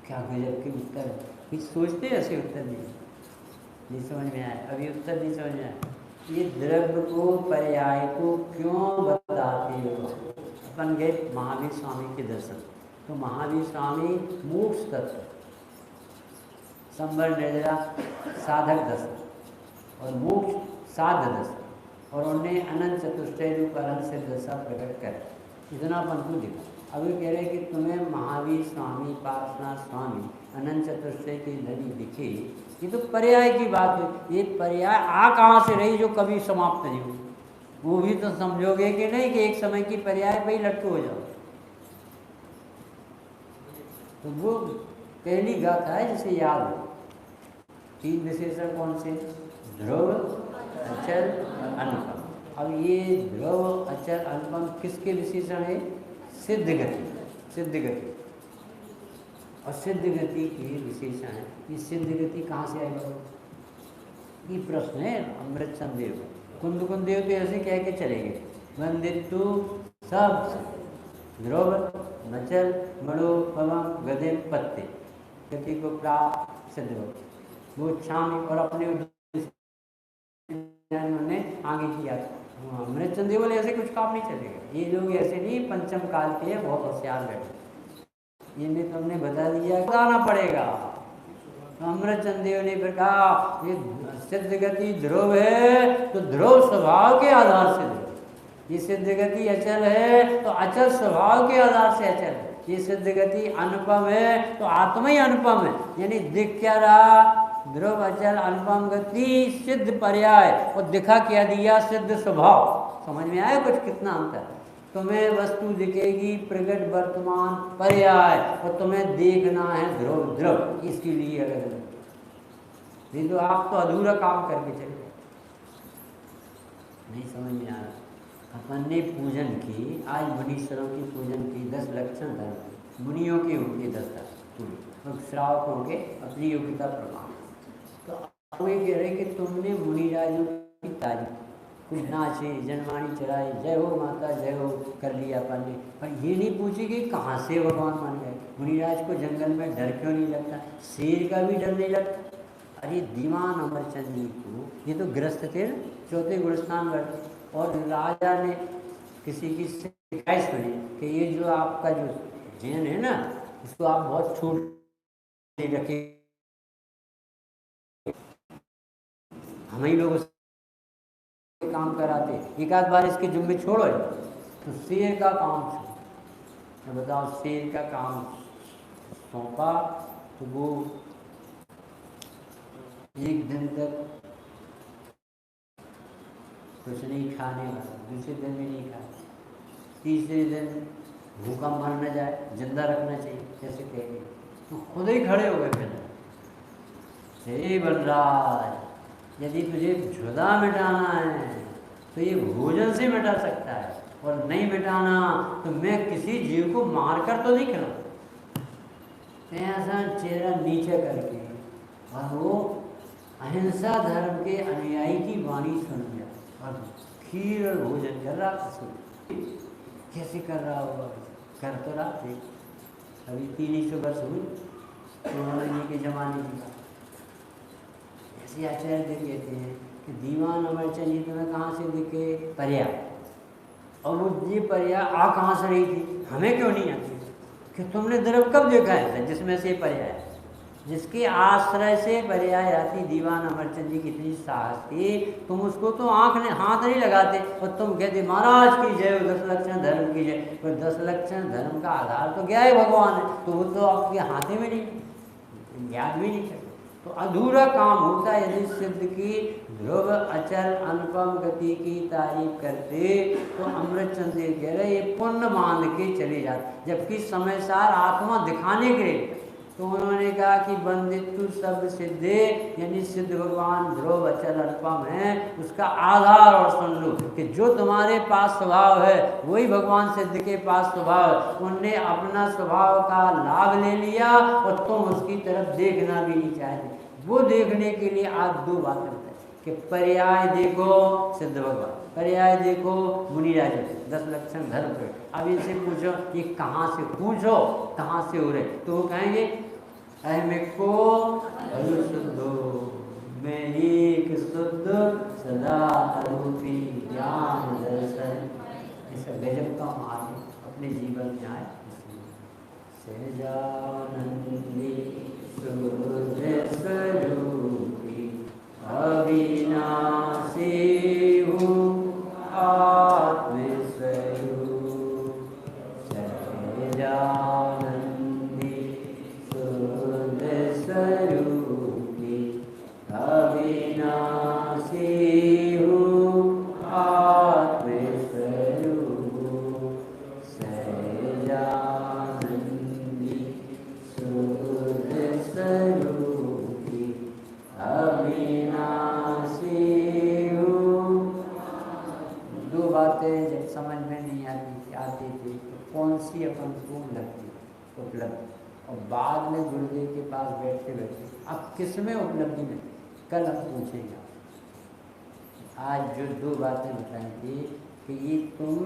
क्या गजब के उत्तर है। कुछ सोचते हैं ऐसे उत्तर नहीं समझ में आया, अभी उत्तर नहीं समझ में आया। ये द्रव्य को, पर्याय को क्यों बताते हो? अपन गए महावीर स्वामी के दर्शन, तो महावीर स्वामी मोक्ष तत्व, संवर निर्जरा साधक दशा और मोक्ष साध दशा, और उन्हें अनंत चतुष्टय रूप अनंत से दशा प्रकट कर इतना अपन को दिखा। अभी कह रहे कि तुम्हें महावीर स्वामी, पार्श्वनाथ स्वामी अनंत चतुष्टय की लड़ी दिखे, ये तो पर्याय की बात है। ये पर्याय आ कहाँ से रही जो कभी समाप्त नहीं हुई? वो भी तो समझोगे कि नहीं कि एक समय की पर्याय पे ही लटके हो जाओ। तो वो पहली गाथा है जिसे याद हो। 3 विशेषण कौन से? ध्रुव, अचल, अनुपम। अब ये ध्रुव, अचल, अनुपम किसके विशेषण है? सिद्ध गति, सिद्ध गति और सिद्ध गति के विशेषण है। ये सिद्ध गति कहाँ से आएगा? ये प्रश्न है अमृत चंदेव। कुंद कुंदेव तो ऐसे कह के चले गए, वंदितु सब ध्रुव, नचल, मणो, पवम, गदे, पत्ते गति को प्राप्त सिद्ध हो वो छामी, और अपने उन्होंने आगे किया। अमृत चंदेव बोले ऐसे कुछ काम नहीं चलेगा। ये लोग ऐसे नहीं, पंचम काल के बहुत होशियार बैठे। ये तुमने बता दिया, बताना पड़ेगा। तो अमृत चंदेव ने फिर कहा ये सिद्ध गति ध्रुव है तो ध्रुव स्वभाव के आधार से ध्रुव, ये सिद्ध गति अचल है तो अचल स्वभाव के आधार से अचल है, ये सिद्ध गति अनुपम है तो आत्मा ही अनुपम है। यानी दिख क्या रहा? ध्रुव, अचल, अनुपम गति, सिद्ध पर्याय, और दिखा क्या दिया? सिद्ध स्वभाव। समझ में आया कुछ कितना अंतर? तुम्हें वस्तु दिखेगी प्रकट वर्तमान पर्याय, और तुम्हें देखना है ध्रुव ध्रुव, इसके लिए अलग अलग। नहीं तो आप तो अधूरा काम करके चले गए। नहीं समझ में आ रहा। अपन ने पूजन की, आज मुनीश्वरों की पूजन की, 10 लक्षण धर्म मुनियों के होंगे 10 और श्रावकों के अपनी योग्यता प्रमाण। तो ये कह रहे कि तुमने मुनिराजों की तारीफ, कुछ नाचे, जनवाणी चढ़ाई, जय हो माता जय हो कर लिया अपन ने, पर ये नहीं पूछे कि कहाँ से भगवान मान गए। मुनिराज को जंगल में डर क्यों नहीं लगता? शेर का भी डर नहीं लगता। अरे दीवान अमरचंद जी को, ये तो ग्रस्त थे ना, 4थे गुणस्थान वर्ग, और राजा ने किसी की शिकायत सुनी कि ये जो आपका जो जैन है ना, इसको आप बहुत छूट रखे, हम ही लोगों से काम कराते, एक आध बार इसके जुम्मे छोड़ो। तो शेर का काम छोड़, बताओ शेर का काम सौंपा तो वो एक दिन तक कुछ नहीं खाने वाला, दूसरे दिन भी नहीं खाए, तीसरे दिन भूखा मर न जाए, जिंदा रखना चाहिए जैसे कहेंगे। तो खुद ही खड़े हो गए फिर, हे बलराज, यदि तुझे क्षुधा मिटाना है तो ये भोजन से मिटा सकता है, और नहीं मिटाना तो मैं किसी जीव को मारकर तो नहीं खिलाऊं। ऐसा चेहरा नीचे करके, और वो अहिंसा धर्म के अनुयायी की वाणी सुन गया, और खीर और भोजन कर रहा था। कैसे कर रहा होगा? कर तो रहा थे। अभी 300 वर्ष हुई उन्होंने जी के जमाने की बात। ऐसे आचार्य कहते हैं कि दीवान अमरचंद जी तुम्हें कहाँ से दिखे? पर्याय। और वो ये पर्याय आ कहाँ से रही थी? हमें क्यों नहीं आती? कि तुमने द्रव्य कब देखा है जिसमें से पर्याय, जिसके आश्रय से पर्याय आती? दीवान अमरचंद जी कितनी साहस थी, तुम उसको तो आंख ने हाथ नहीं लगाते, और तुम कहते महाराज की जय, 10 लक्षण धर्म की जय। पर 10 लक्षण धर्म का आधार तो क्या है? भगवान है। तो वो तो आपके हाथे में नहीं, ज्ञान भी नहीं करते। तो अधूरा काम होता है यदि सिद्ध की ध्रुव, अचल, अनुपम गति की तारीफ करते। तो अमृत चंद्र कह रहे ये पुण्य बांध के चले जाते, जबकि समय सार आत्मा दिखाने के लिए तो उन्होंने कहा कि बंदितु सब सिद्धे, यानी सिद्ध भगवान ध्रुव अचल अनुपम है, उसका आधार और सुन लो कि जो तुम्हारे पास स्वभाव है वही भगवान सिद्ध के पास स्वभाव है। उनने अपना स्वभाव का लाभ ले लिया और तुम उसकी तरफ देखना भी नहीं चाहते। वो देखने के लिए आज दो बातें बताई कि पर्याय देखो सिद्ध भगवान, पर्याय देखो मुनिराज, 10 लक्षण धर्म पे। अब इनसे पूछो ये कहाँ से, पूछो कहाँ से हो रहे, तो वो कहेंगे अहमिको अरु शुद्धो, मैं एक शुद्ध सदा अरूपी ज्ञान दर्शन। ऐसा गजब का मार्ग अपने जीवन में आए। सहजानंदी शुद्ध स्वरूपी अविनाशी हूँ आत्मस्वरूप, सहजानंदी शुद्ध स्वरूपी अविनाशी हूँ आत्मस्वरूप, सहजानंदी शुद्ध स्वरूपी अविनाशी हूँ। दो बातें जब समझ में नहीं आती थी तो कौन सी अपन को लगती उपलब्धि, और बाद में गुरुदेव के पास बैठते बैठते अब किस में उपलब्धि में, कल हम पूछेंगे। आज जो दो बातें बताई थी कि ये तुम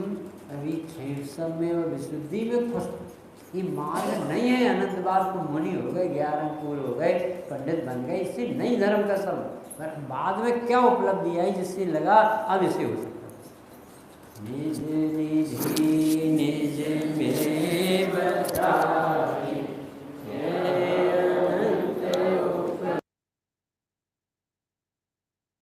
अभी क्षेत्र में और विशुद्धि में खुश, ये मार्ग नहीं है। अनंत बार तुम मुनि हो गए, 11 अंकुर हो गए, पंडित बन गए, इससे नहीं धर्म का सब, पर बाद में क्या उपलब्धि आई जिससे लगा अब इसे हो सकता है। निज निज